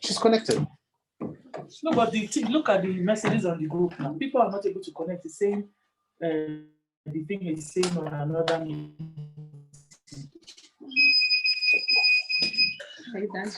She's connected. No, but look at the messages on the group now. People are not able to connect. It's saying the thing is saying on another meeting. Are you done?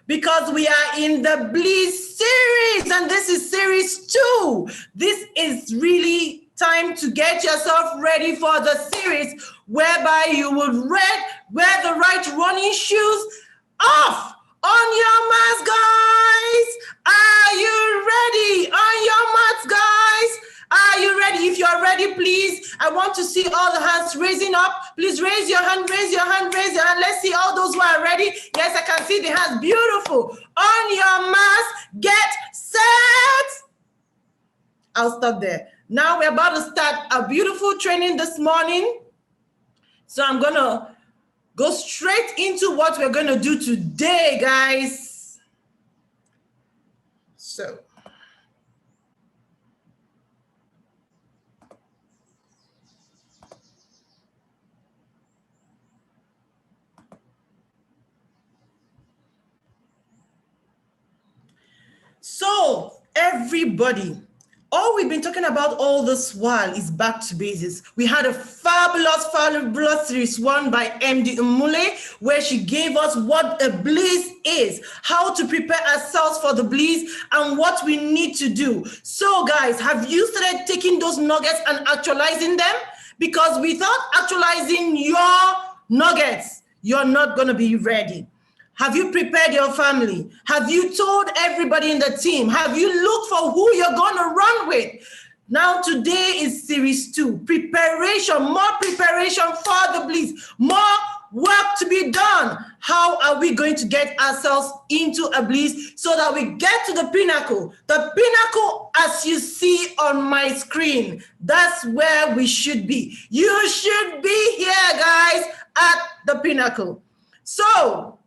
Because we are in the Bliss series, and this is series 2. This is really time to get yourself ready for the series whereby you would wear the right running shoes. Off! On your mats, guys! Are you ready? On your mats, guys! Are you ready? If you're ready, please, I want to see all the hands raising up. Please raise your hand, raise your hand, raise your hand. Let's see all those who are ready. Yes, I can see the hands. Beautiful. On your mats, get set. I'll stop there. Now we're about to start a beautiful training this morning. So I'm going to go straight into what we're going to do today, guys. So everybody, all we've been talking about all this while is back to basics. We had a fabulous series one by MD Umule, where she gave us what a bliss is, how to prepare ourselves for the bliss, and what we need to do. So guys, have you started taking those nuggets and actualizing them? Because without actualizing your nuggets, you're not going to be ready. Have you prepared your family? Have you told everybody in the team? Have you looked for who you're going to run with? Now, today is series 2, preparation, more preparation for the bliss, more work to be done. How are we going to get ourselves into a bliss so that we get to the pinnacle? The pinnacle, as you see on my screen, that's where we should be. You should be here, guys, at the pinnacle. So,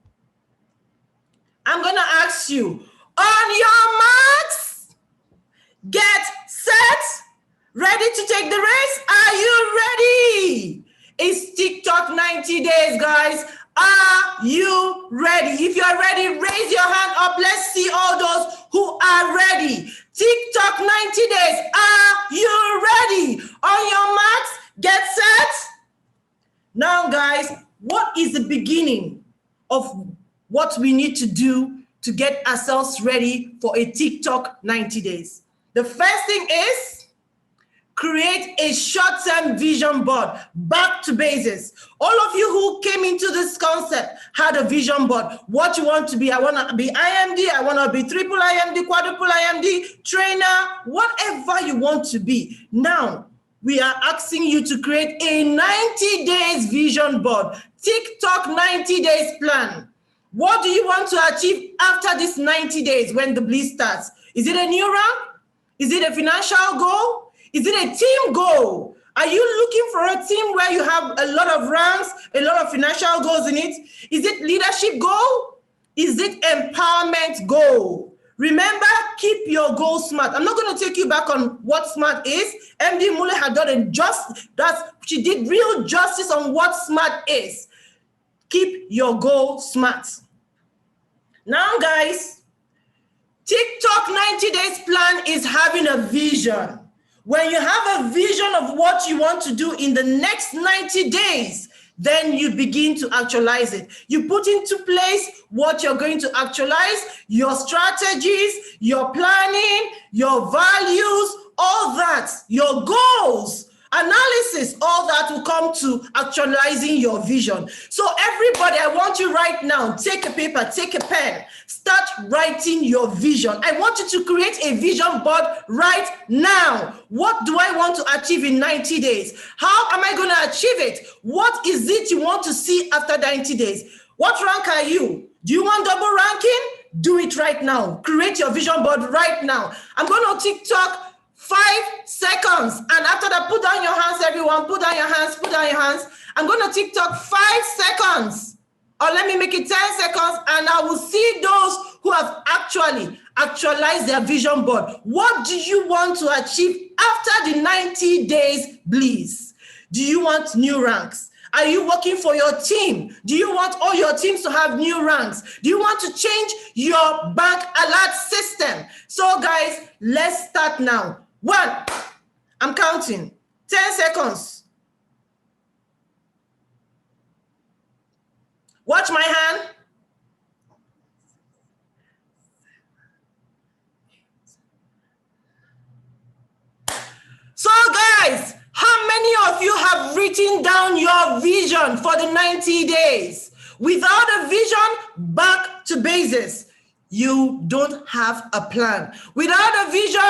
I'm going to ask you, on your marks, get set, ready to take the race? Are you ready? It's TikTok 90 days, guys. Are you ready? If you're ready, raise your hand up. Let's see all those who are ready. TikTok 90 days. Are you ready? On your marks, get set. Now, guys, what is the beginning of what we need to do to get ourselves ready for a TikTok 90 days? The first thing is create a short-term vision board, back to basics. All of you who came into this concept had a vision board. What you want to be? I want to be IMD, I want to be triple IMD, quadruple IMD, trainer, whatever you want to be. Now, we are asking you to create a 90 days vision board, TikTok 90 days plan. What do you want to achieve after this 90 days when the bliss starts? Is it a new rank? Is it a financial goal? Is it a team goal? Are you looking for a team where you have a lot of ranks, a lot of financial goals in it? Is it leadership goal? Is it empowerment goal? Remember, keep your goal smart. I'm not going to take you back on what smart is. MD Mule had done she did real justice on what smart is. Keep your goal smart. Now, guys, TikTok 90 days plan is having a vision. When you have a vision of what you want to do in the next 90 days, then you begin to actualize it. You put into place what you're going to actualize, your strategies, your planning, your values, all that, your goals, analysis, all that will come to actualizing your vision. So everybody, I want you right now, take a paper, take a pen, start writing your vision. I want you to create a vision board right now. What do I want to achieve in 90 days? How am I going to achieve it? What is it you want to see after 90 days? What rank are you? Do you want double ranking? Do it right now. Create your vision board right now. I'm going to TikTok 5 seconds. And after that, put down your hands, everyone. Put down your hands, put down your hands. I'm going to TikTok 5 seconds. Or let me make it 10 seconds. And I will see those who have actually actualized their vision board. What do you want to achieve after the 90 days bliss? Do you want new ranks? Are you working for your team? Do you want all your teams to have new ranks? Do you want to change your bank alert system? So guys, let's start now. 1, I'm counting, 10 seconds. Watch my hand. So guys, how many of you have written down your vision for the 90 days. Without a vision, back to basis. You don't have a plan. Without a vision,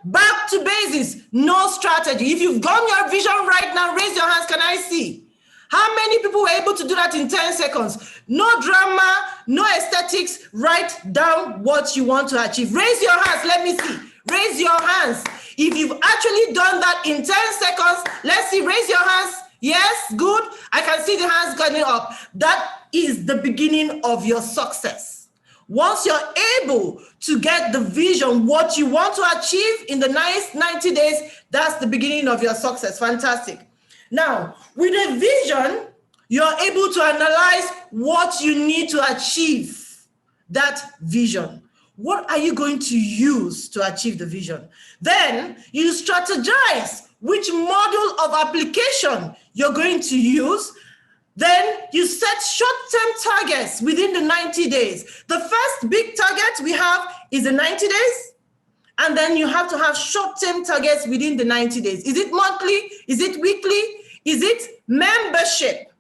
back to basis. No strategy. If you've got your vision right now, raise your hands. Can I see? How many people were able to do that in 10 seconds? No drama, no aesthetics. Write down what you want to achieve. Raise your hands. Let me see. Raise your hands. If you've actually done that in 10 seconds, let's see. Raise your hands. Yes, good. I can see the hands going up. That is the beginning of your success. Once you're able to get the vision, what you want to achieve in the next 90 days, that's the beginning of your success. Fantastic. Now, with a vision, you're able to analyze what you need to achieve that vision. What are you going to use to achieve the vision? Then you strategize which model of application you're going to use. Then you set short-term targets within the 90 days. The first big target we have is the 90 days. And then you have to have short-term targets within the 90 days. Is it monthly? Is it weekly? Is it membership?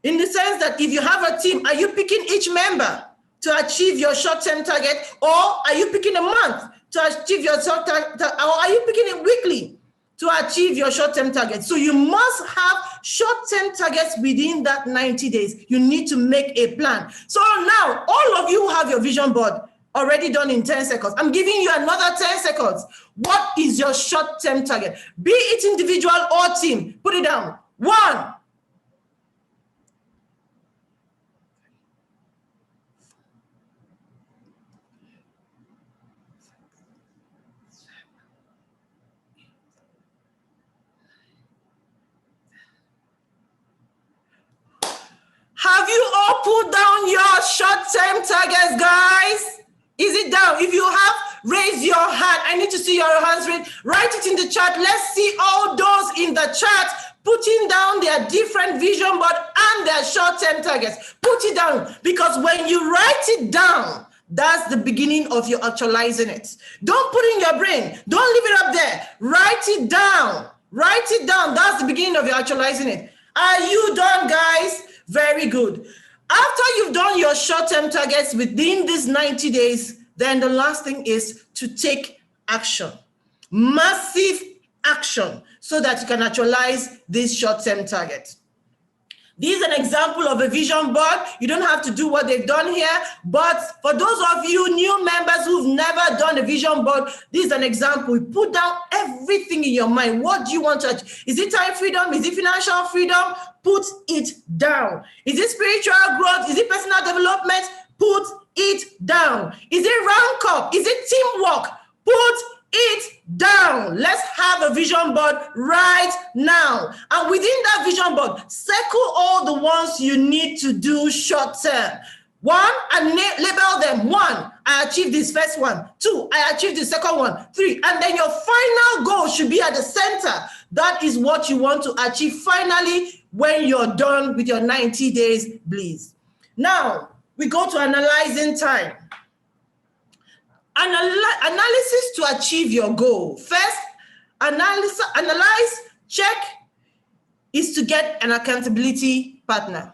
In the sense that if you have a team, are you picking each member to achieve your short-term target? Or are you picking a month to achieve your short-term target? Or are you picking it weekly to achieve your short-term target? So you must have short-term targets within that 90 days. You need to make a plan. So now, all of you have your vision board already done in 10 seconds. I'm giving you another 10 seconds. What is your short-term target? Be it individual or team. Put it down. 1. Have you all put down your short-term targets, guys? Is it down? If you have, raise your hand. I need to see your hands raised. Write it in the chat. Let's see all those in the chat putting down their different vision board and their short-term targets. Put it down, because when you write it down, that's the beginning of you actualizing it. Don't put it in your brain. Don't leave it up there. Write it down. Write it down. That's the beginning of you actualizing it. Are you done, guys? Very good. After you've done your short-term targets within these 90 days, then the last thing is to take action. Massive action, so that you can actualize this short-term target. This is an example of a vision board. You don't have to do what they've done here, but for those of you new members who've never done a vision board, this is an example. You put down everything in your mind. What do you want to achieve? Is it time freedom? Is it financial freedom? Put it down. Is it spiritual growth? Is it personal development? Put it down. Is it round cup? Is it teamwork? Put it down. Let's have a vision board right now. And within that vision board, circle all the ones you need to do short term. 1, and label them. 1, I achieved this first one. 2, I achieved the second one. 3, and then your final goal should be at the center. That is what you want to achieve finally when you're done with your 90 days, please. Now, we go to analyzing time. Analysis to achieve your goal. First, analyze, check, is to get an accountability partner.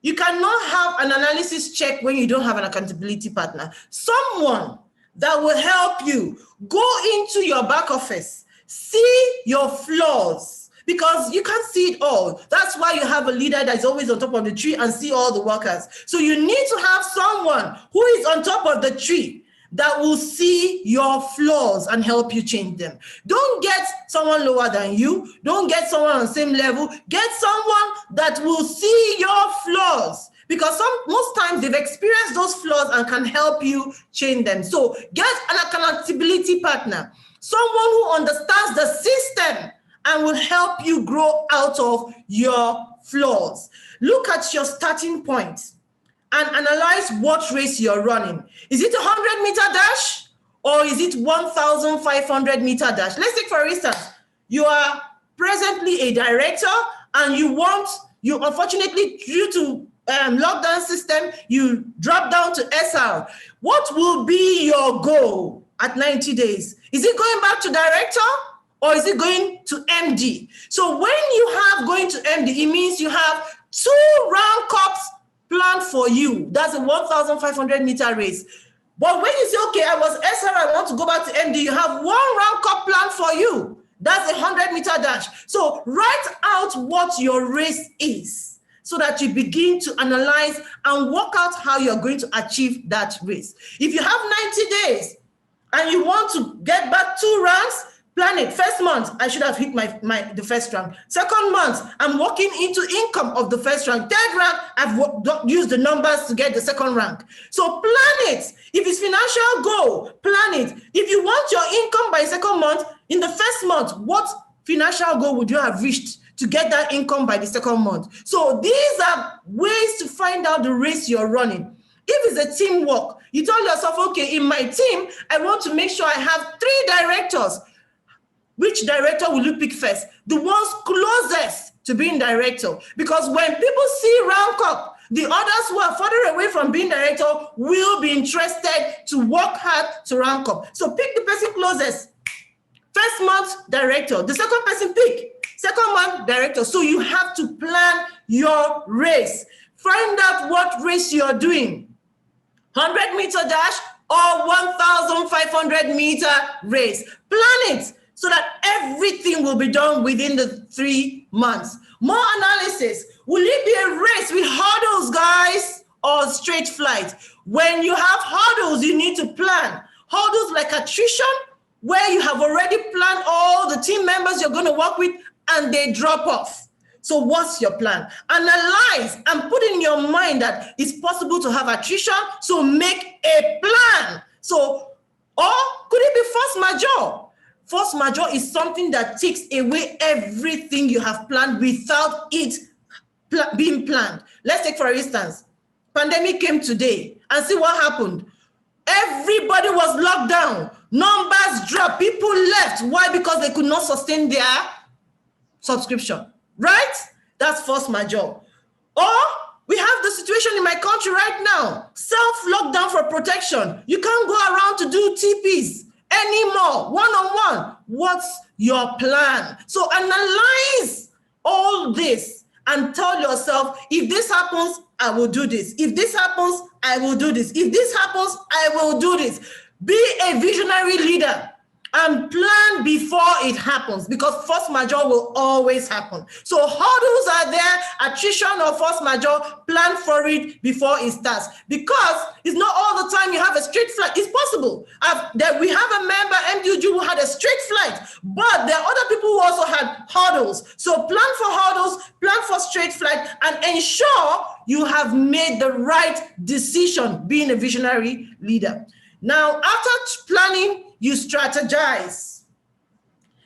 You cannot have an analysis check when you don't have an accountability partner. Someone that will help you go into your back office, see your flaws, because you can't see it all. That's why you have a leader that's always on top of the tree and see all the workers. So you need to have someone who is on top of the tree that will see your flaws and help you change them. Don't get someone lower than you. Don't get someone on the same level. Get someone that will see your flaws, because most times they've experienced those flaws and can help you change them. So get an accountability partner, someone who understands the system and will help you grow out of your flaws. Look at your starting point and analyze what race you're running. Is it a 100-meter dash or is it 1,500-meter dash? Let's take, for instance, you are presently a director and you unfortunately, due to lockdown system, you drop down to SR. What will be your goal at 90 days? Is it going back to director or is it going to MD? So when you have going to MD, it means you have 2 round cups planned for you. That's a 1,500 meter race. But when you say, okay, I was SR, I want to go back to MD, you have 1 round cup planned for you. That's a 100 meter dash. So write out what your race is so that you begin to analyze and work out how you're going to achieve that race. If you have 90 days and you want to get back 2 rounds, plan it. First month, I should have hit the first round. Second month, I'm walking into income of the first round. Third round, I've used the numbers to get the second rank. So plan it. If it's financial goal, plan it. If you want your income by second month, in the first month, what financial goal would you have reached to get that income by the second month? So these are ways to find out the race you're running. If it's a teamwork, you tell yourself, okay, in my team, I want to make sure I have 3 directors. Which director will you pick first? The ones closest to being director. Because when people see round cup, the others who are further away from being director will be interested to work hard to rank up. So pick the person closest. First month, director. The second person pick. Second month, director. So you have to plan your race. Find out what race you're doing. 100 meter dash or 1,500 meter race. Plan it so that everything will be done within the 3 months. More analysis. Will it be a race with hurdles, guys, or straight flight? When you have hurdles, you need to plan. Hurdles like attrition, where you have already planned all the team members you're going to work with and they drop off. So what's your plan? Analyze and put in your mind that it's possible to have attrition, so make a plan. So, or could it be force majeure? Force majeure is something that takes away everything you have planned without it being planned. Let's take, for instance, pandemic came today and see what happened. Everybody was locked down. Numbers dropped. People left. Why? Because they could not sustain their subscription. Right? That's force majeure. Or we have the situation in my country right now. Self-lockdown for protection. You can't go around to do TPs anymore, one-on-one. What's your plan? So analyze all this and tell yourself, if this happens, I will do this. If this happens, I will do this. If this happens, I will do this. Be a visionary leader and plan before it happens, because force majeure will always happen. So hurdles are there, attrition or force majeure, plan for it before it starts, because it's not all the time you have a straight flight. It's possible that we have a member, MDUG, who had a straight flight, but there are other people who also had hurdles. So plan for hurdles, plan for straight flight, and ensure you have made the right decision being a visionary leader. Now, after planning, you strategize.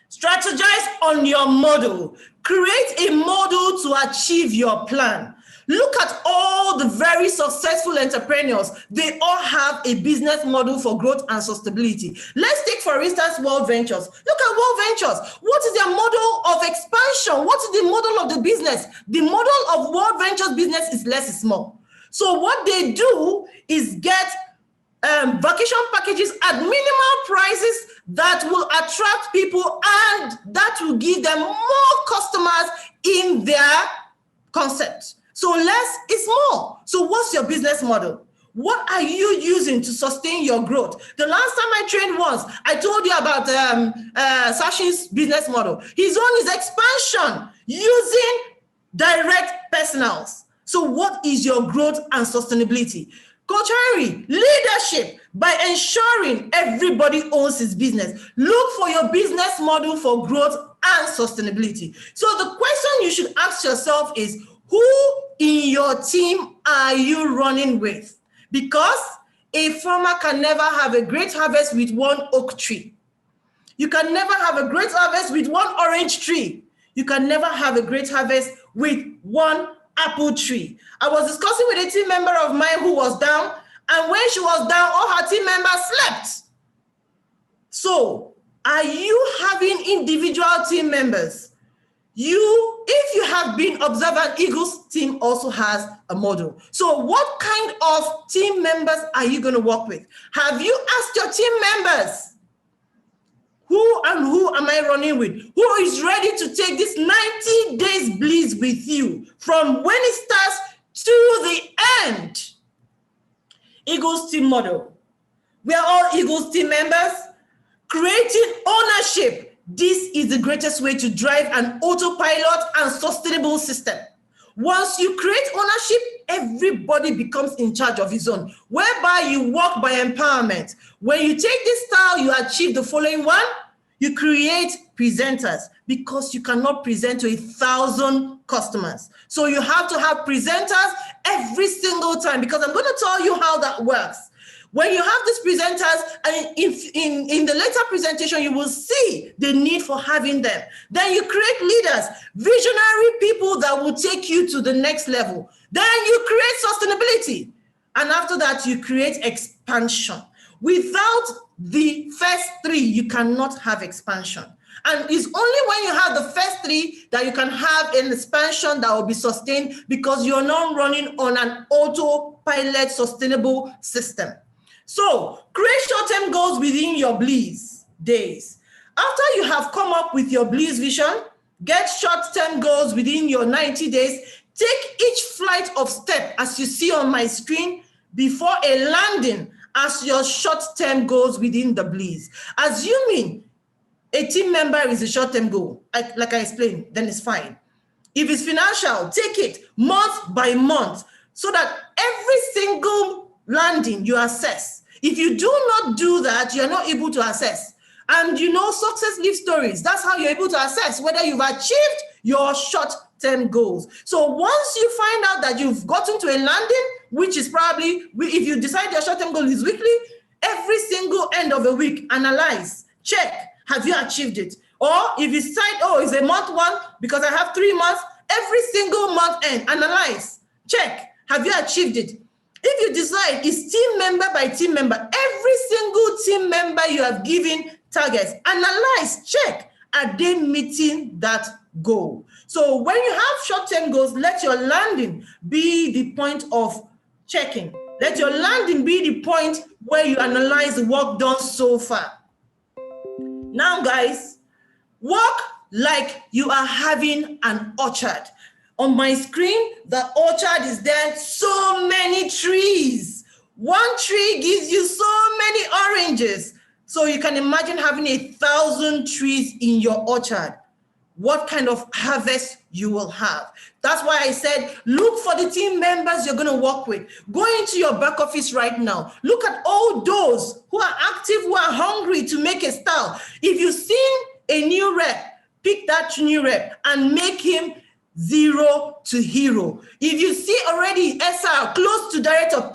Strategize on your model. Create a model to achieve your plan. Look at all the very successful entrepreneurs. They all have a business model for growth and sustainability. Let's take, for instance, World Ventures. Look at World Ventures. What is their model of expansion? What is the model of the business? The model of World Ventures business is less is more. So what they do is get vacation packages at minimal prices that will attract people and that will give them more customers in their concept. So less is more. So what's your business model? What are you using to sustain your growth? The last time I trained once, I told you about Sachin's business model. His own is expansion using direct personals. So what is your growth and sustainability? Coach Henry, leadership by ensuring everybody owns his business. Look for your business model for growth and sustainability. So the question you should ask yourself is, who in your team are you running with? Because a farmer can never have a great harvest with one oak tree. You can never have a great harvest with one orange tree. You can never have a great harvest with one apple tree. I was discussing with a team member of mine who was down, and when she was down, all her team members slept. So, are you having individual team members? If you have been observant, Eagles team also has a model. So, what kind of team members are you going to work with? Have you asked your team members Who am I running with? Who is ready to take this 90 days bliss with you from when it starts to the end? Eagles team model. We are all Eagles team members. Creating ownership. This is the greatest way to drive an autopilot and sustainable system. Once you create ownership, everybody becomes in charge of his own, whereby you walk by empowerment. When you take this style, you achieve the following one. You create presenters, because you cannot present to 1,000 customers. So you have to have presenters every single time, because I'm going to tell you how that works. When you have these presenters, and in the later presentation, you will see the need for having them. Then you create leaders, visionary people that will take you to the next level. Then you create sustainability. And after that, you create expansion. Without the first three, you cannot have expansion. And it's only when you have the first three that you can have an expansion that will be sustained, because you're not running on an autopilot sustainable system. So create short-term goals within your bliss days. After you have come up with your bliss vision, get short-term goals within your 90 days. Take each flight of step, as you see on my screen, before a landing as your short-term goals within the bliss. Assuming a team member is a short-term goal, like I explained, then it's fine. If it's financial, take it month by month, so that every single landing you assess. If you do not do that, you're not able to assess. And you know, success live stories. That's how you're able to assess whether you've achieved your short-term goals. So once you find out that you've gotten to a landing, which is probably, if you decide your short-term goal is weekly, every single end of the week, analyze, check, have you achieved it? Or if you decide, oh, it's a month one, because I have 3 months, every single month end, analyze, check, have you achieved it? If you decide it's team member by team member, every single team member you have given targets, analyze, check, are they meeting that goal? So when you have short-term goals, let your landing be the point of checking. Let your landing be the point where you analyze the work done so far. Now, guys, work like you are having an orchard. On my screen, the orchard is there, so many trees. One tree gives you so many oranges. So you can imagine having 1,000 trees in your orchard. What kind of harvest you will have. That's why I said, look for the team members you're going to work with. Go into your back office right now. Look at all those who are active, who are hungry to make a style. If you've seen a new rep, pick that new rep and make him 0 to hero. If you see already SR close to director,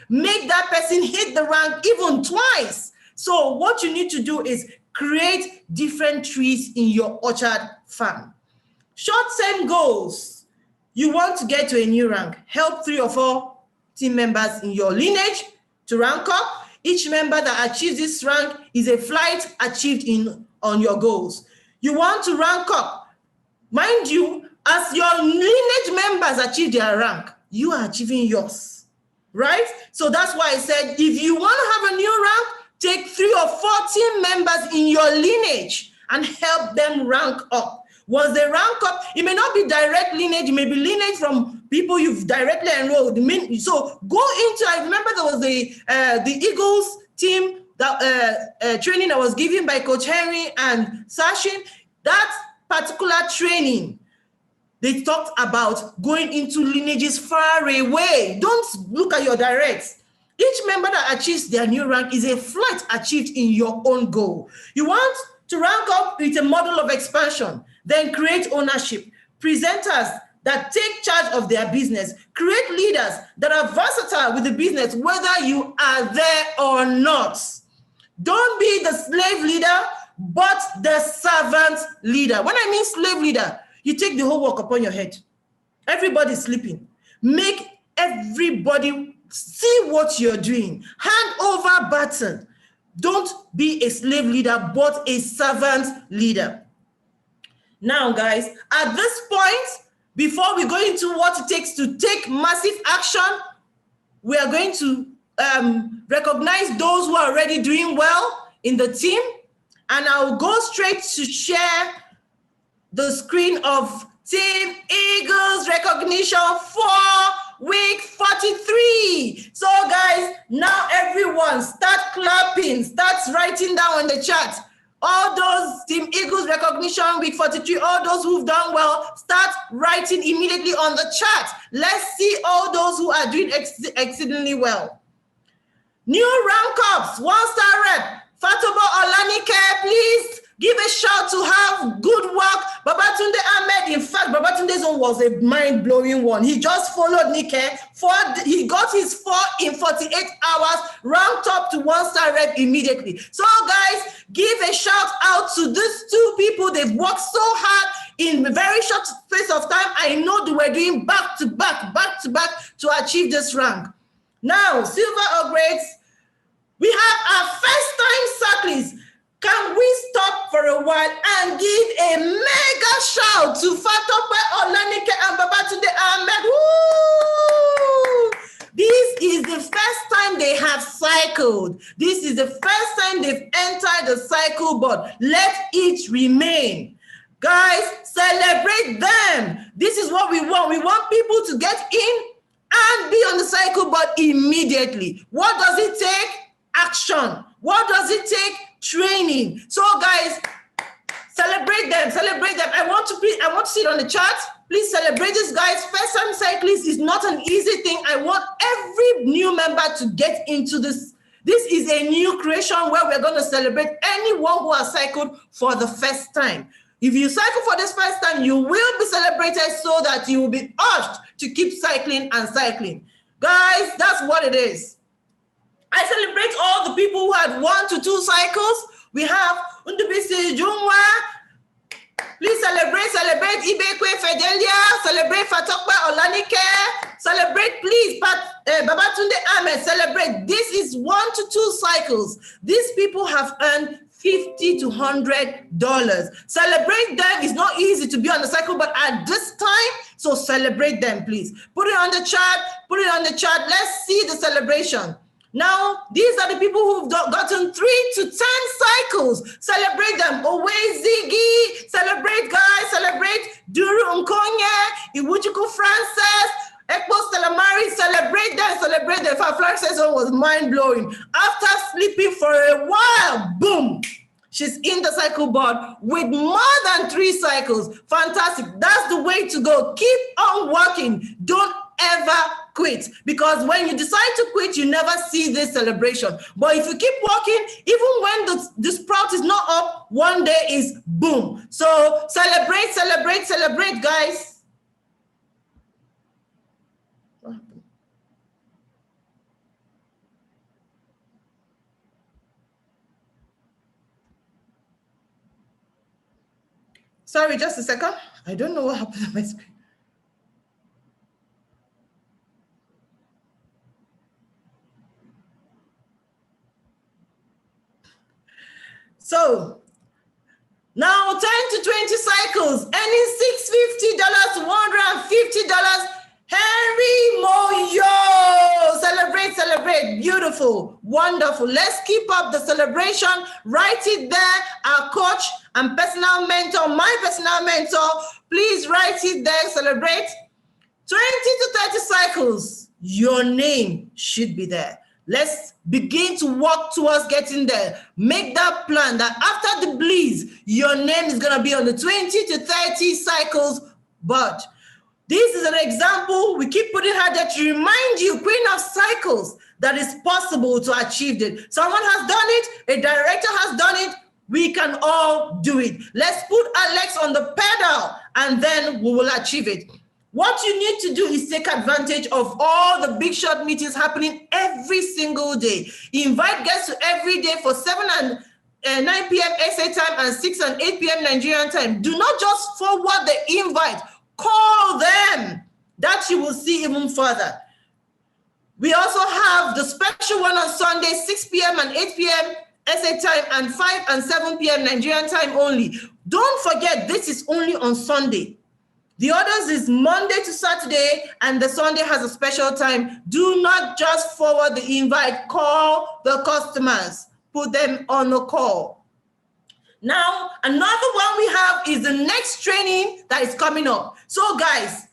make that person hit the rank even twice. So what you need to do is create different trees in your orchard farm. Short-term goals. You want to get to a new rank. Help 3 or 4 team members in your lineage to rank up. Each member that achieves this rank is a flight achieved on your goals. You want to rank up. Mind you, as your lineage members achieve their rank, you are achieving yours, right? So that's why I said, if you want to have a new rank, take 3 or 4 team members in your lineage and help them rank up. Once they rank up, it may not be direct lineage, it may be lineage from people you've directly enrolled. So go into, I remember there was the Eagles team that training that was given by Coach Henry and Sachin. That particular training, they talked about going into lineages far away. Don't look at your directs. Each member that achieves their new rank is a flight achieved in your own goal. You want to rank up with a model of expansion, then create ownership. Presenters that take charge of their business. Create leaders that are versatile with the business, whether you are there or not. Don't be the slave leader, but the servant leader. When I mean slave leader, you take the whole work upon your head. Everybody's sleeping. Make everybody see what you're doing. Hand over baton. Don't be a slave leader, but a servant leader. Now, guys, at this point, before we go into what it takes to take massive action, we are going to recognize those who are already doing well in the team and I'll go straight to share the screen of Team Eagles recognition for week 43. So guys, now everyone start clapping, start writing down on the chat. All those Team Eagles recognition week 43, all those who've done well, start writing immediately on the chat. Let's see all those who are doing exceedingly well. New rank ups, 1-star rep, Fatobo Olanike, please give a shout to have good work. Babatunde Ahmed, in fact, Babatunde's one was a mind-blowing one. He just followed Nike. He got his 4 in 48 hours, ranked up to 1-star rep immediately. So guys, give a shout out to these 2 people. They've worked so hard in a very short space of time. I know they were doing back to back to achieve this rank. Now, silver upgrades. We have our first-time cyclists. Can we stop for a while and give a mega shout to Fatope Olanike and Babatunde Ahmed? Woo! This is the first time they have cycled. This is the first time they've entered the cycle board. Let it remain. Guys, celebrate them. This is what we want. We want people to get in and be on the cycle board immediately. What does it take? Action. What does it take? Training. So guys, celebrate them. I want to see it on the chart. Please celebrate this, guys. First time cyclist is not an easy thing. I want every new member to get into this. This is a new creation where we're going to celebrate anyone who has cycled for the first time. If you cycle for this first time, you will be celebrated so that you will be urged to keep cycling and cycling. Guys, that's what it is. I celebrate all the people who had 1 to 2 cycles. We have Undubisi Jungwa. Please celebrate Ibekwe Fedelia. Celebrate Fatokwe Olanike. Celebrate, please, Babatunde Ahmed. Celebrate. This is 1 to 2 cycles. These people have earned $50 to $100. Celebrate them. It's not easy to be on the cycle, but at this time, so celebrate them, please. Put it on the chart. Let's see the celebration. Now, these are the people who've gotten 3 to 10 cycles. Celebrate them. Owe Ziggy. Celebrate, guys. Celebrate Duru Nkonye, Iwuchuku Frances, Ekpo Stelamari. Celebrate them. Frances was mind-blowing. After sleeping for a while, boom, she's in the cycle board with more than 3 cycles. Fantastic. That's the way to go. Keep on working. Don't ever quit, because when you decide to quit, you never see this celebration. But if you keep working, even when the sprout is not up, one day is boom. So celebrate, guys. Sorry, just a second. I don't know what happened on my screen. So now 10 to 20 cycles, earning $650 to $150. Henry Moyo, celebrate, beautiful, wonderful. Let's keep up the celebration. Write it there. Our coach and personal mentor, my personal mentor, please write it there. Celebrate. 20 to 30 cycles, your name should be there. Let's begin to work towards getting there. Make that plan that after the bleeds, your name is going to be on the 20 to 30 cycles. But this is an example. We keep putting her there to remind you, Queen of Cycles, that it's possible to achieve it. Someone has done it. A director has done it. We can all do it. Let's put our legs on the pedal and then we will achieve it. What you need to do is take advantage of all the big shot meetings happening every single day. Invite guests to every day for 7 and 9 p.m. SA time and 6 and 8 p.m. Nigerian time. Do not just forward the invite. Call them. That you will see even further. We also have the special one on Sunday, 6 p.m. and 8 p.m. SA time and 5 and 7 p.m. Nigerian time only. Don't forget, this is only on Sunday. The others is Monday to Saturday, and the Sunday has a special time. Do not just forward the invite. Call the customers. Put them on the call. Now, another one we have is the next training that is coming up. So guys,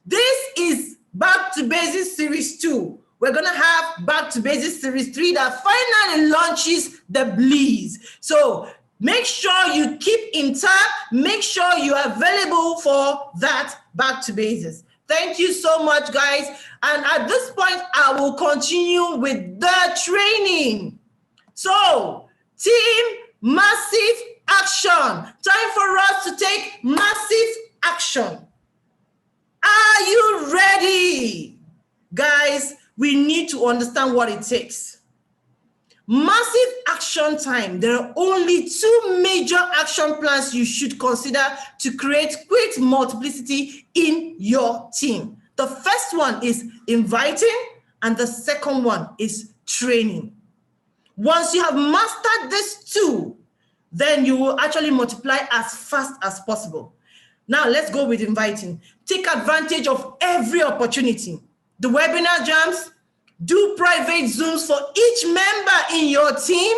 this is Back to Basics Series 2. We're going to have Back to Basics Series 3 that finally launches the Bliss. So make sure you keep in touch. Make sure you are available for that Back to Basics. Thank you so much, guys. And at this point, I will continue with the training. So, team, massive action. Time for us to take massive action. Are you ready? Guys, we need to understand what it takes. Massive action time. There are only 2 major action plans you should consider to create quick multiplicity in your team. The first one is inviting, and the second one is training. Once you have mastered these 2, then you will actually multiply as fast as possible. Now let's go with inviting. Take advantage of every opportunity. The webinar jams, do private Zooms for each member in your team.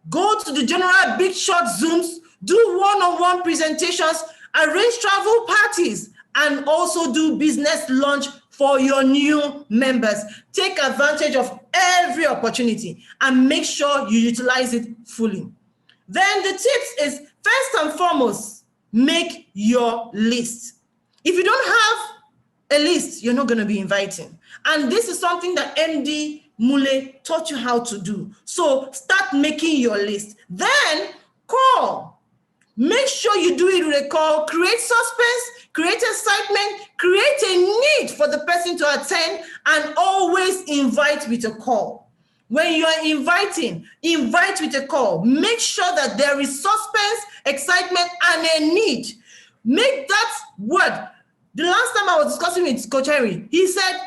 Go to the general big short Zooms, do one-on-one presentations, arrange travel parties, and also do business lunch for your new members. Take advantage of every opportunity and make sure you utilize it fully. Then the tips is, first and foremost, make your list. If you don't have a list, you're not going to be inviting. And this is something that MD Mule taught you how to do. So start making your list. Then call. Make sure you do it with a call. Create suspense, create excitement, create a need for the person to attend, and always invite with a call. When you are inviting, invite with a call. Make sure that there is suspense, excitement, and a need. Make that word. The last time I was discussing with Coach Henry, he said,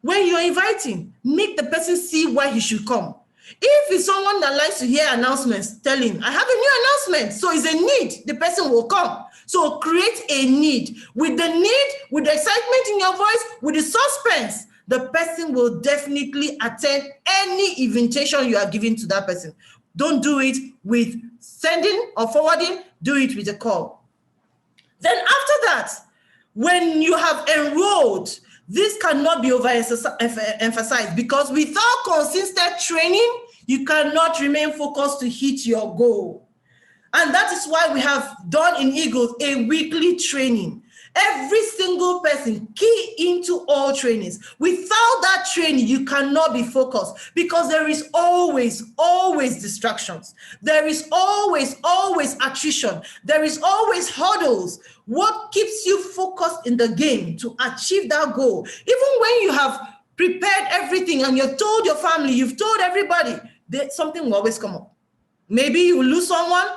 when you're inviting, make the person see why he should come. If it's someone that likes to hear announcements, tell him, I have a new announcement. So it's a need, the person will come. So create a need. With the need, with the excitement in your voice, with the suspense, the person will definitely attend any invitation you are giving to that person. Don't do it with sending or forwarding, do it with a call. Then after that, when you have enrolled, this cannot be overemphasized, because without consistent training, you cannot remain focused to hit your goal. And that is why we have done in Eagles a weekly training. Every single person key into all trainings. Without that training, you cannot be focused, because there is always distractions. There is always attrition. There is always hurdles. What keeps you focused in the game to achieve that goal? Even when you have prepared everything and you've told your family, you've told everybody, something will always come up. Maybe you lose someone,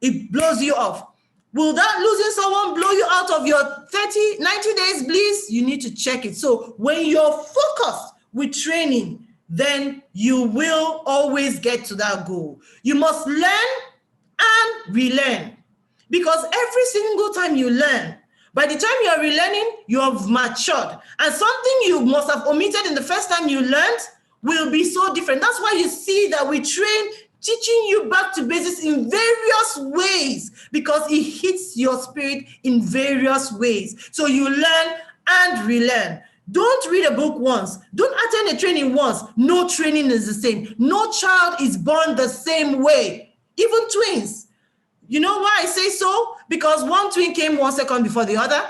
it blows you off. Will that losing someone blow you out of your 90 days bliss? You need to check it. So when you're focused with training, then you will always get to that goal. You must learn and relearn, because every single time you learn, by the time you're relearning, you have matured. And something you must have omitted in the first time you learned will be so different. That's why you see that we train teaching you back to basics in various ways, because it hits your spirit in various ways. So you learn and relearn. Don't read a book once. Don't attend a training once. No training is the same. No child is born the same way. Even twins. You know why I say so? Because one twin came 1 second before the other,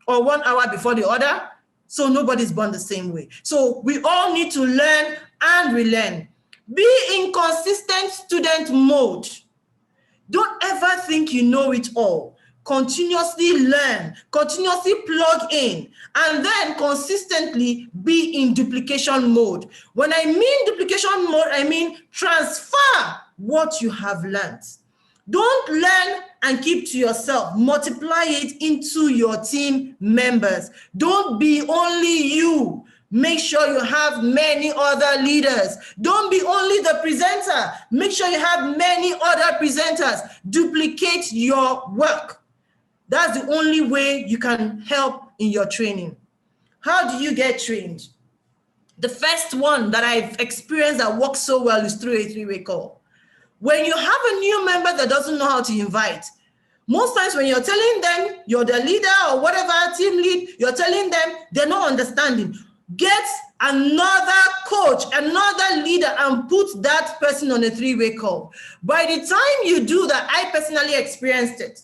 or 1 hour before the other. So nobody's born the same way. So we all need to learn and relearn. Be in consistent student mode. Don't ever think you know it all. Continuously learn, continuously plug in, and then consistently be in duplication mode. When I mean duplication mode, I mean transfer what you have learned. Don't learn and keep to yourself. Multiply it into your team members. Don't be only you. Make sure you have many other leaders. Don't be only the presenter. Make sure you have many other presenters. Duplicate your work. That's the only way you can help in your training. How do you get trained? The first one that I've experienced that works so well is through a 3-way call. when you have a new member that doesn't know how to invite, most times when you're telling them you're the leader or whatever, team lead, you're telling them they're not understanding. Get another coach, another leader, and put that person on a three-way call. By the time you do that, I personally experienced it.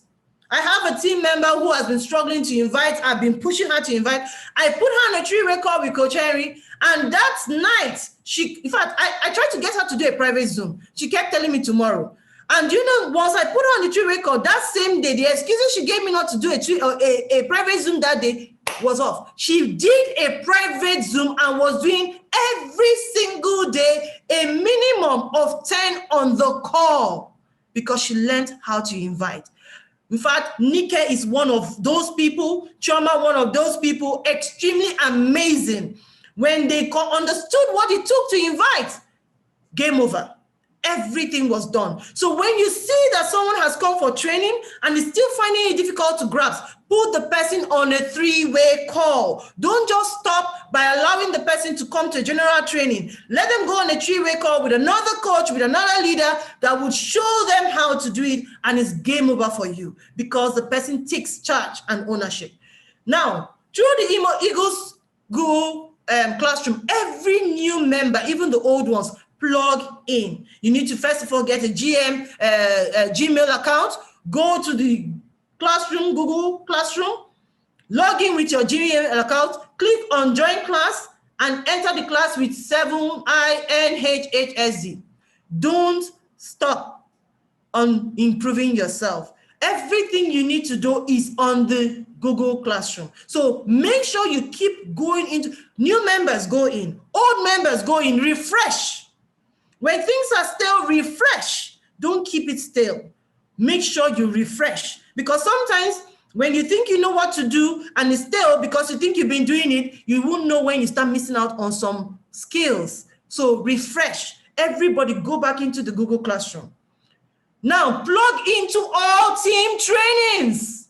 I have a team member who has been struggling to invite. I've been pushing her to invite. I put her on a three-way call with Coach Henry, and that night, in fact, I tried to get her to do a private Zoom. She kept telling me tomorrow. And you know, once I put her on the three-way call, that same day, the excuses she gave me not to do a private Zoom that day was off. She did a private Zoom and was doing every single day a minimum of 10 on the call because she learned how to invite. In fact, Nike is one of those people, Choma, one of those people, extremely amazing. When they understood what it took to invite, game over. Everything was done. So when you see that someone has come for training and is still finding it difficult to grasp, put the person on a three-way call. Don't just stop by allowing the person to come to general training. Let them go on a three-way call with another coach, with another leader that would show them how to do it, and it's game over for you because the person takes charge and ownership. Now, through the Eagles Google Classroom, every new member, even the old ones, plug in. You need to first of all get a Gmail account, go to the Classroom, Google Classroom, log in with your Gmail account, click on join class, and enter the class with 7INHHSD. Don't stop on improving yourself. Everything you need to do is on the Google Classroom. So make sure you keep going into new members, go in, old members go in, refresh. When things are stale, refresh. Don't keep it stale. Make sure you refresh. Because sometimes when you think you know what to do and it's stale because you think you've been doing it, you won't know when you start missing out on some skills. So refresh. Everybody go back into the Google Classroom. Now plug into all team trainings.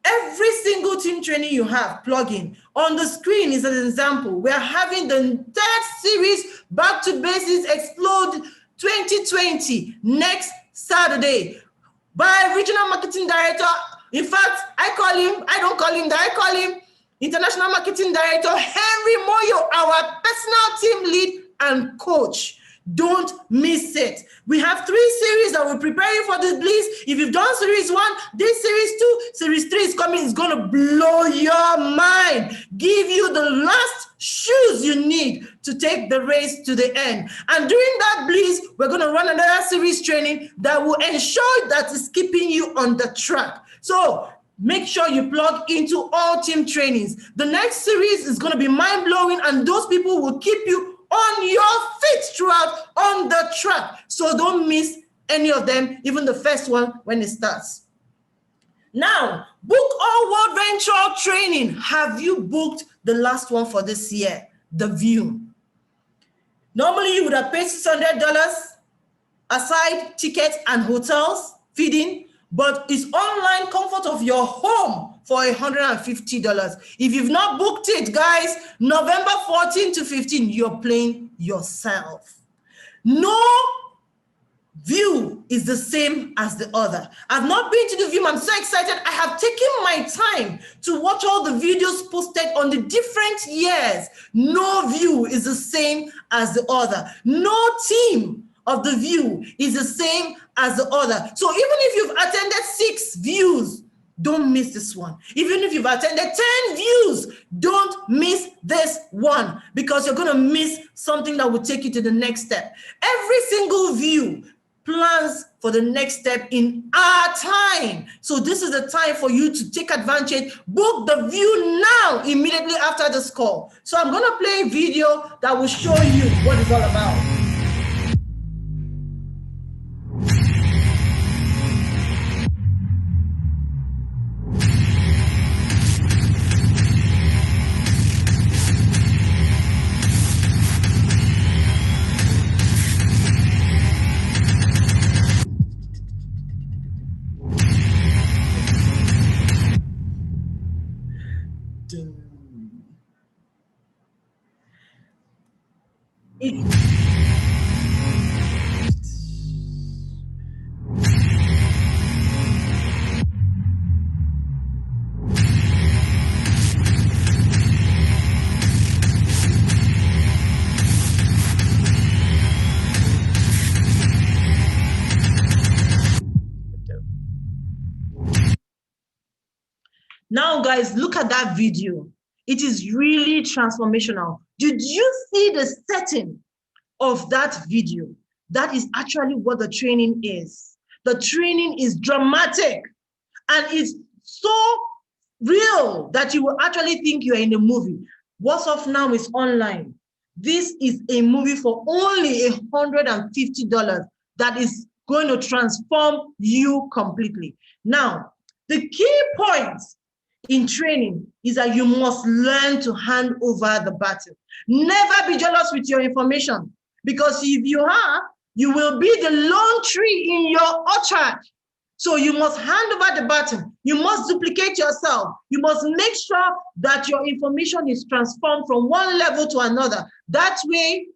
Every single team training you have, plug in. On the screen is an example. We're having the third series, Back to Basics Explode 2020, next Saturday by Regional Marketing Director. In fact, I don't call him that, I call him International Marketing Director Henry Moyo, our personal team lead and coach. Don't miss it. We have 3 series that will prepare you for this bliss. If you've done series 1, this series 2, series 3 is coming. It's going to blow your mind. Give you the last shoes you need to take the race to the end. And during that bliss, we're going to run another series training that will ensure that it's keeping you on the track. So make sure you plug into all team trainings. The next series is going to be mind-blowing, and those people will keep you on your feet throughout on the track. So don't miss any of them, even the first one when it starts. Now, book all World Venture training. Have you booked the last one for this year? The View. Normally you would have paid $600 aside tickets and hotels, feeding, but it's online comfort of your home for $150. If you've not booked it, guys, November 14 to 15, you're playing yourself. No view is the same as the other. I've not been to the View. I'm so excited. I have taken my time to watch all the videos posted on the different years. No view is the same as the other. No team of the View is the same as the other. So even if you've attended 6 views, don't miss this one. Even if you've attended 10 views, don't miss this one, because you're going to miss something that will take you to the next step. Every single view plans for the next step in our time. So this is the time for you to take advantage. Book the View now, immediately after this call. So I'm going to play a video that will show you what it's all about. Now, guys, look at that video. It is really transformational. Did you see the setting of that video? That is actually what the training is. The training is dramatic and it's so real that you will actually think you're in a movie. What's Up Now is online. This is a movie for only $150 that is going to transform you completely. Now, the key point in training is that you must learn to hand over the baton. Never be jealous with your information, because if you are, you will be the lone tree in your orchard. So you must hand over the baton. You must duplicate yourself. You must make sure that your information is transformed from one level to another. That way,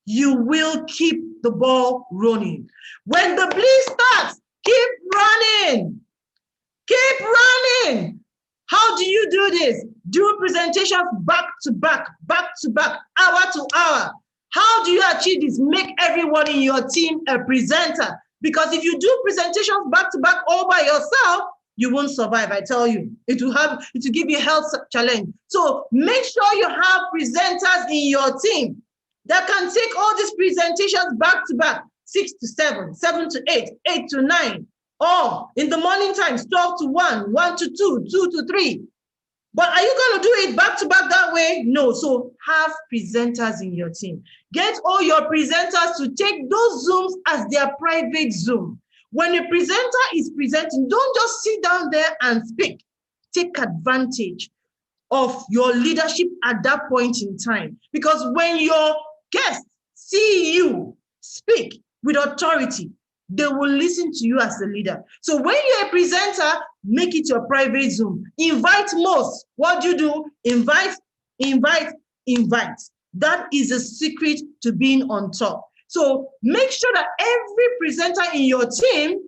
you will keep the ball running. When the bleed starts, keep running. Keep running. How do you do this? Do presentations back to back, hour to hour. How do you achieve this? Make everyone in your team a presenter. Because if you do presentations back to back all by yourself, you won't survive, I tell you. It will give you a health challenge. So make sure you have presenters in your team that can take all these presentations back to back, 6 to 7, 7 to 8, 8 to 9, or in the morning times, 12 to 1, 1 to 2, 2 to 3. But are you going to do it back to back that way? No. So have presenters in your team. Get all your presenters to take those Zooms as their private Zoom. When a presenter is presenting, don't just sit down there and speak. Take advantage of your leadership at that point in time. Because when your guests see you speak with authority, they will listen to you as a leader. So when you're a presenter, make it your private Zoom. Invite most. What do you do? Invite, invite, invite. That is a secret to being on top. So make sure that every presenter in your team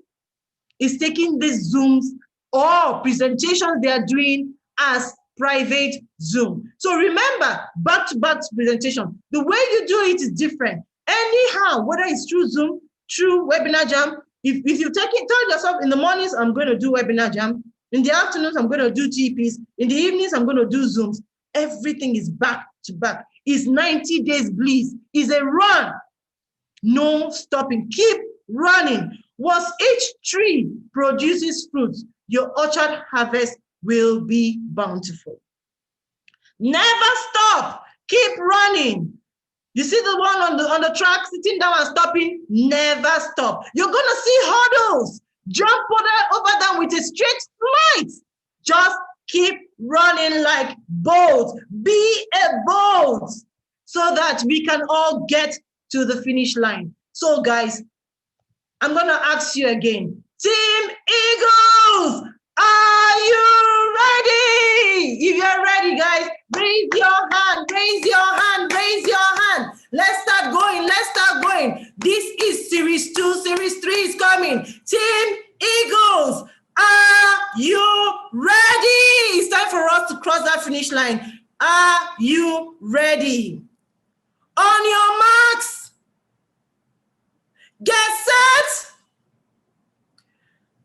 is taking these Zooms or presentations they are doing as private Zoom. So remember, back-to-back presentation. The way you do it is different. Anyhow, whether it's through Zoom, through Webinar Jam, if you tell yourself in the mornings, I'm going to do Webinar Jam. In the afternoons, I'm going to do TPs. In the evenings, I'm going to do Zooms. Everything is back to back. It's 90 days bliss. It's a run. No stopping. Keep running. Once each tree produces fruits, your orchard harvest will be bountiful. Never stop. Keep running. You see the one on the track sitting down and stopping? Never stop. You're going to see hurdles. Jump over them with a straight flight. Just keep running like boats. Be a boat so that we can all get to the finish line. So guys, I'm going to ask you again. Team Eagles, are you ready? If you're ready, guys, raise your hand, raise your hand, raise your hand. Let's start going, let's start going. This is Series 2, Series 3 is coming. Team Eagles, are you ready? It's time for us to cross that finish line. Are you ready? On your marks, get set.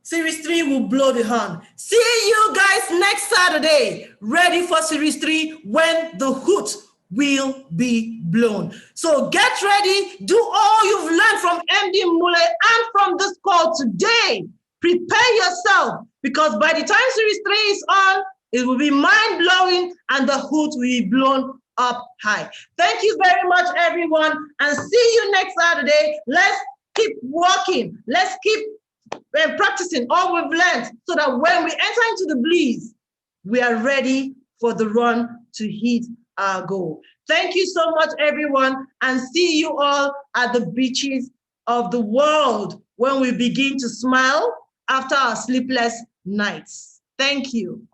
Series 3 will blow the horn. See you guys next Saturday. Ready for Series 3 when the hoot will be blown. So get ready. Do all you've learned from MD Mule and from this call today. Prepare yourself, because by the time Series 3 is on, it will be mind-blowing and the hoot will be blown up high. Thank you very much, everyone, and see you next Saturday. Let's keep working. Let's keep practicing all we've learned so that when we enter into the bliss, we are ready for the run to hit our goal. Thank you so much, everyone, and see you all at the beaches of the world when we begin to smile after our sleepless nights. Thank you.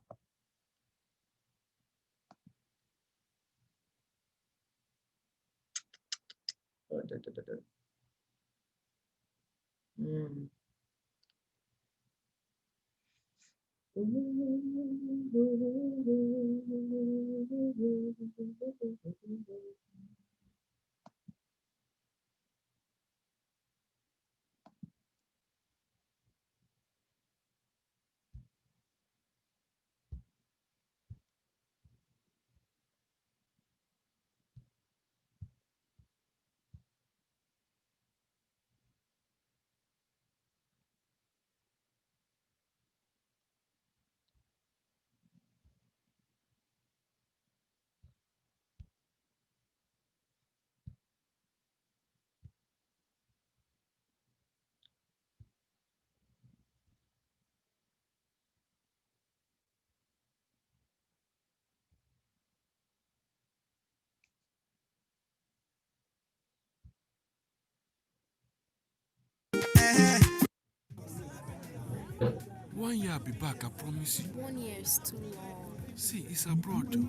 1 year I'll be back, I promise you. 1 year is too long. See, it's abroad though.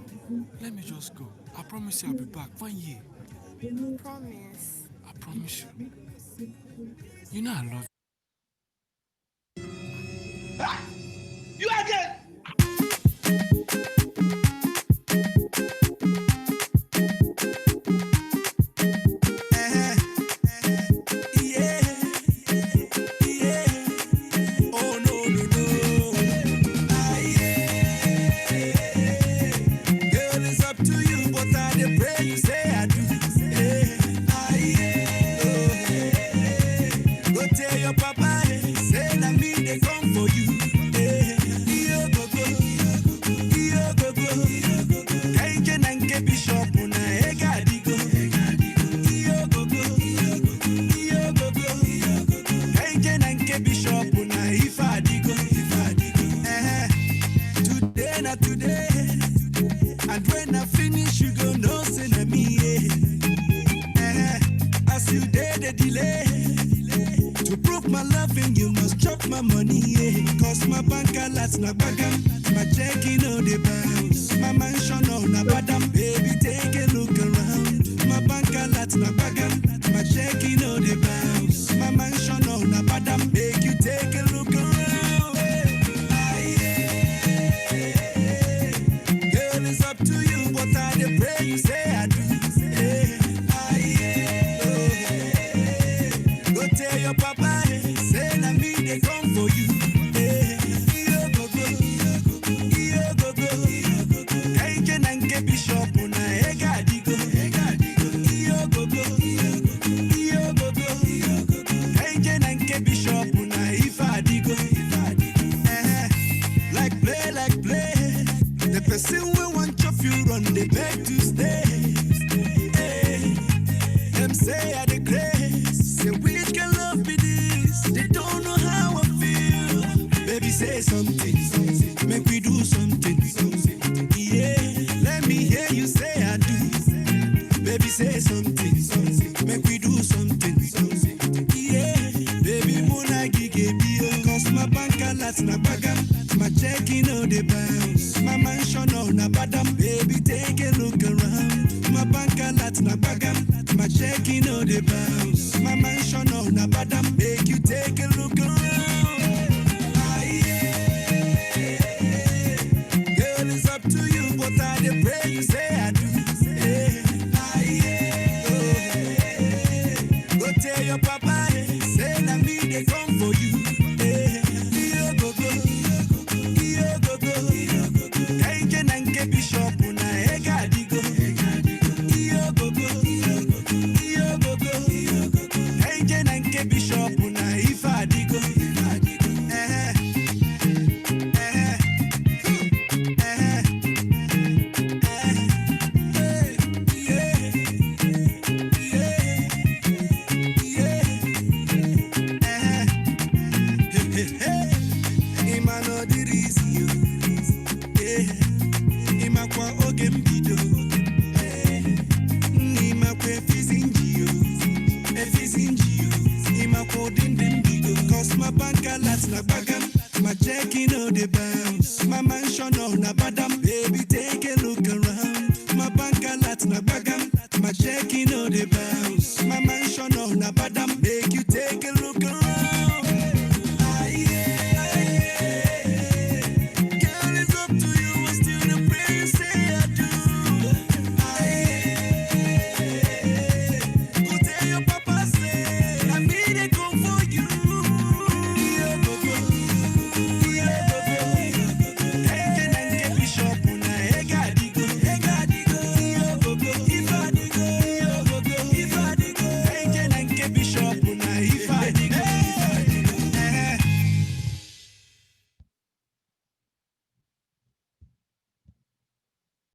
Let me just go. I promise you I'll be back. 1 year. Promise. I promise you. You know I love you. You again! My checking on the bounce. My mansion on a badam.